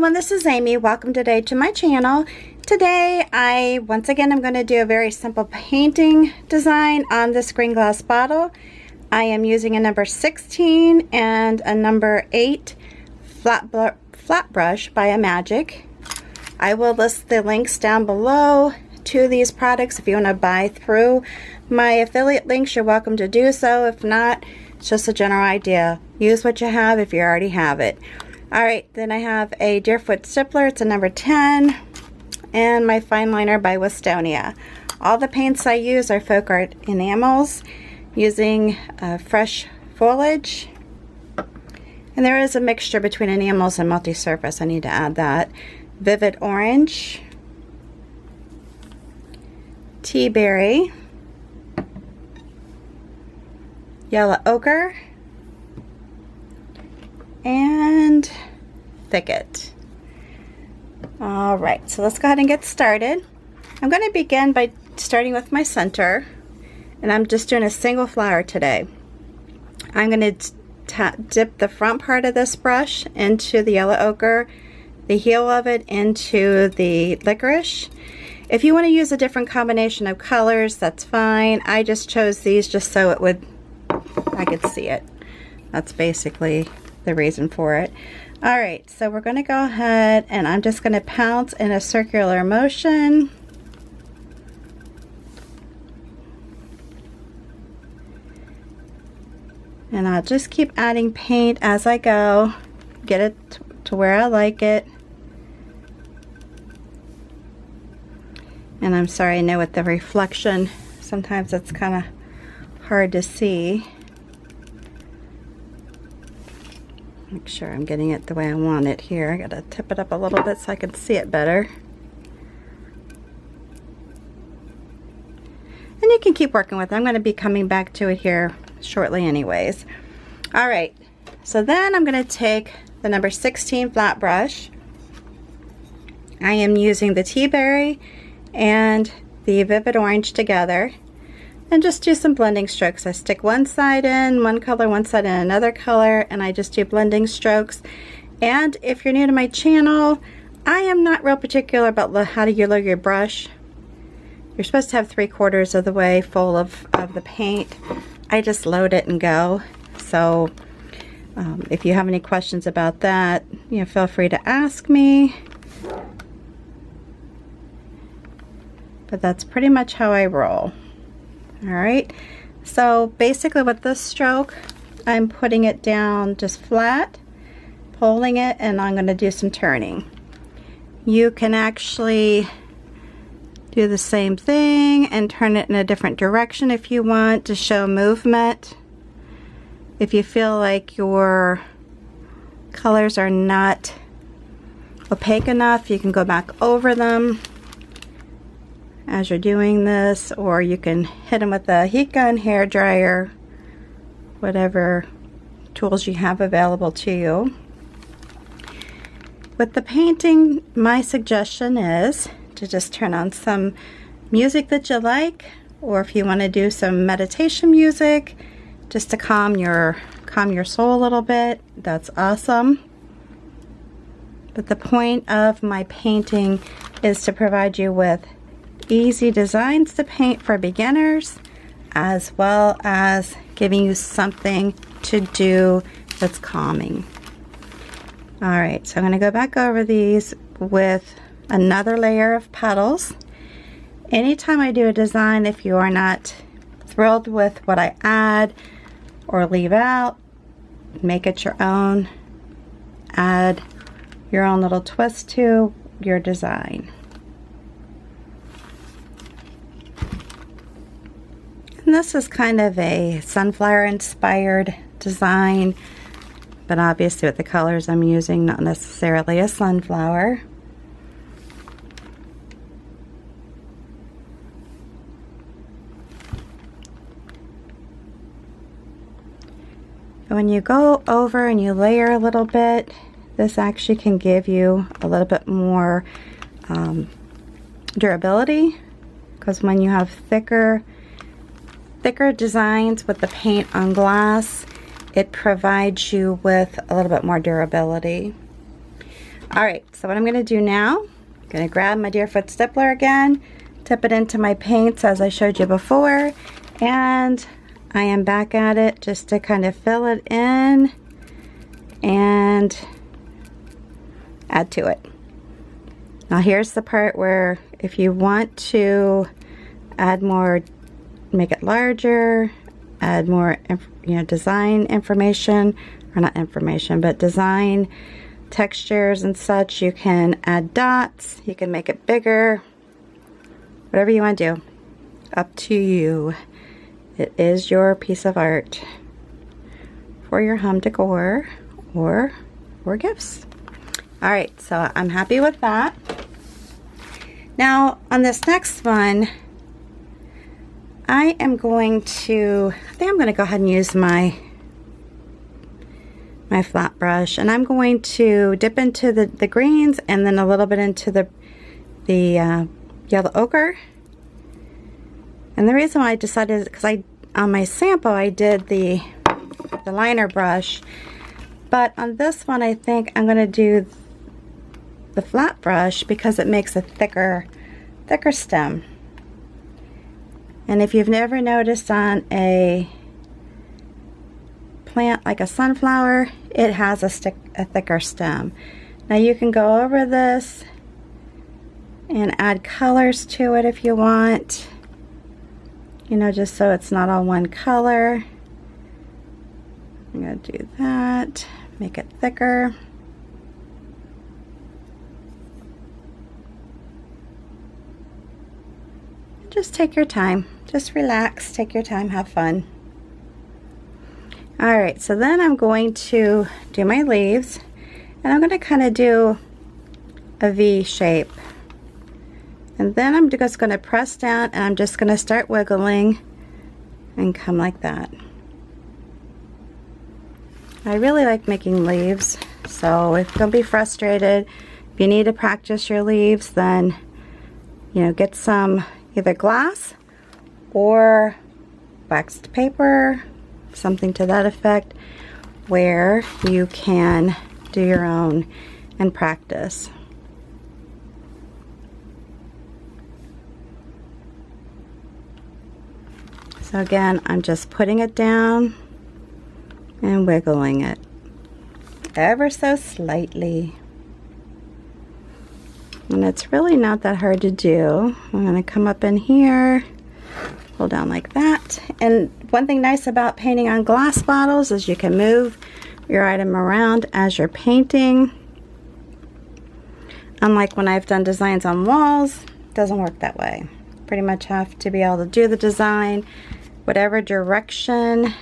everyone, this is Amy. Welcome today to my channel. Today once again I'm going to do a very simple painting design on this green glass bottle. I am using a number 16 and a number 8 flat brush by Amagic. I will list the links down below to these products. If you want to buy through my affiliate links, you're welcome to do so. If not, it's just a general idea. Use what you have if you already have it. Alright, then I have a Deerfoot stippler, it's a number 10, and my fine liner by Westonia. All the paints I use are FolkArt enamels using fresh foliage. And there is a mixture between enamels and multi-surface, I need to add that. Vivid orange, tea berry, yellow ochre, and thicket. Alright, so let's go ahead and get started. I'm going to begin by starting with my center, and I'm just doing a single flower today. I'm going to dip the front part of this brush into the yellow ochre, the heel of it into the licorice. If you want to use a different combination of colors, that's fine. I just chose these just so I could see it. That's basically the reason for it. Alright, so we're going to go ahead and I'm just going to pounce in a circular motion. And I'll just keep adding paint as I go. Get it to where I like it. And I'm sorry, I know with the reflection, sometimes it's kind of hard to see. Make sure I'm getting it the way I want it here. I gotta tip it up a little bit so I can see it better. And you can keep working with it. I'm going to be coming back to it here shortly anyways. Alright, so then I'm going to take the number 16 flat brush. I am using the tea berry and the vivid orange together. And just do some blending strokes. I stick one side in one color, one side in another color, and I just do blending strokes. And if you're new to my channel, I am not real particular about how to load your brush. You're supposed to have 3/4 of the way full of the paint. I just load it and go. So if you have any questions about that, feel free to ask me. But that's pretty much how I roll. Alright, so basically with this stroke, I'm putting it down just flat, pulling it, and I'm going to do some turning. You can actually do the same thing and turn it in a different direction if you want to show movement. If you feel like your colors are not opaque enough, you can go back over them as you're doing this, or you can hit them with a heat gun, hair dryer, whatever tools you have available to you. With the painting, my suggestion is to just turn on some music that you like, or if you want to do some meditation music just to calm your soul a little bit, that's awesome. But the point of my painting is to provide you with easy designs to paint for beginners, as well as giving you something to do that's calming. Alright, so I'm going to go back over these with another layer of petals. Anytime I do a design, if you are not thrilled with what I add or leave out, make it your own. Add your own little twist to your design. And this is kind of a sunflower inspired design, but obviously with the colors I'm using, not necessarily a sunflower. When you go over and you layer a little bit, this actually can give you a little bit more durability, because when you have thicker designs with the paint on glass, it provides you with a little bit more durability. Alright, so what I'm going to do now, I'm going to grab my Deerfoot Stippler again, tip it into my paints as I showed you before, and I am back at it just to kind of fill it in and add to it. Now here's the part where if you want to add more, make it larger, add more, design information, or not information, but design textures and such, you can add dots, you can make it bigger, whatever you want to do, up to you. It is your piece of art for your home decor or gifts. Alright, so I'm happy with that. Now on this next one, I think I'm going to go ahead and use my flat brush, and I'm going to dip into the greens and then a little bit into the yellow ochre. And the reason why I decided is because on my sample I did the liner brush, but on this one I think I'm going to do the flat brush because it makes a thicker stem. And if you've never noticed on a plant like a sunflower, it has a thicker stem. Now you can go over this and add colors to it if you want, just so it's not all one color. I'm going to do that, make it thicker. Just take your time, just relax, take your time, have fun. Alright, so then I'm going to do my leaves, and I'm going to kind of do a V shape. And then I'm just going to press down, and I'm just going to start wiggling and come like that. I really like making leaves, so if don't be frustrated. If you need to practice your leaves, then get some either glass or waxed paper, something to that effect, where you can do your own and practice. So again, I'm just putting it down and wiggling it ever so slightly. And it's really not that hard to do. I'm going to come up in here, pull down like that. And one thing nice about painting on glass bottles is you can move your item around as you're painting. Unlike when I've done designs on walls, it doesn't work that way. Pretty much have to be able to do the design whatever direction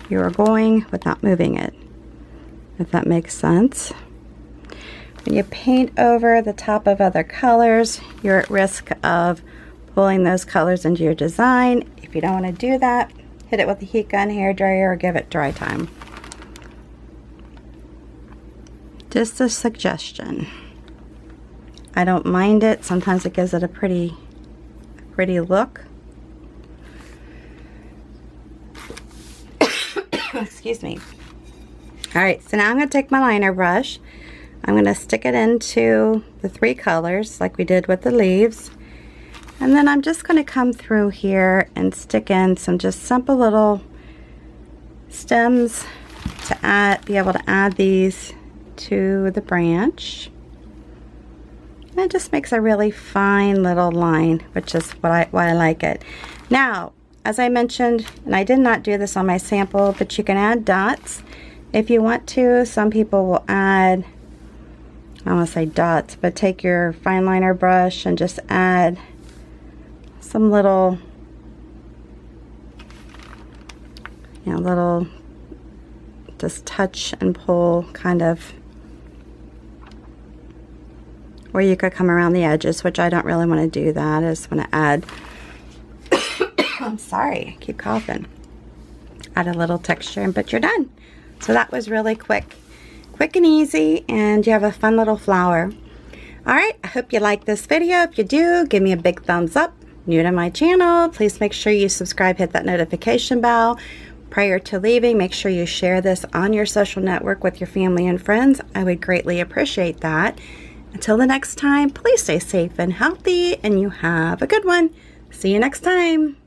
you are going without moving it, if that makes sense. When you paint over the top of other colors, you're at risk of pulling those colors into your design. If you don't want to do that, hit it with a heat gun, hair dryer, or give it dry time. Just a suggestion. I don't mind it. Sometimes it gives it a pretty look. Excuse me. Alright, so now I'm going to take my liner brush. I'm going to stick it into the 3 colors like we did with the leaves. And then I'm just going to come through here and stick in some just simple little stems to be able to add these to the branch. And it just makes a really fine little line, which is why I like it. Now, as I mentioned, and I did not do this on my sample, but you can add dots if you want to. Some people will add, I don't want to say dots, but take your fine liner brush and just add some little, little just touch and pull kind of, or you could come around the edges, which I don't really want to do that. I just want to add, I'm sorry, I keep coughing. Add a little texture, but you're done. So that was really quick and easy, and you have a fun little flower. Alright, I hope you like this video. If you do, give me a big thumbs up. New to my channel, please make sure you subscribe, hit that notification bell. Prior to leaving, make sure you share this on your social network with your family and friends. I would greatly appreciate that. Until the next time, please stay safe and healthy, and you have a good one. See you next time.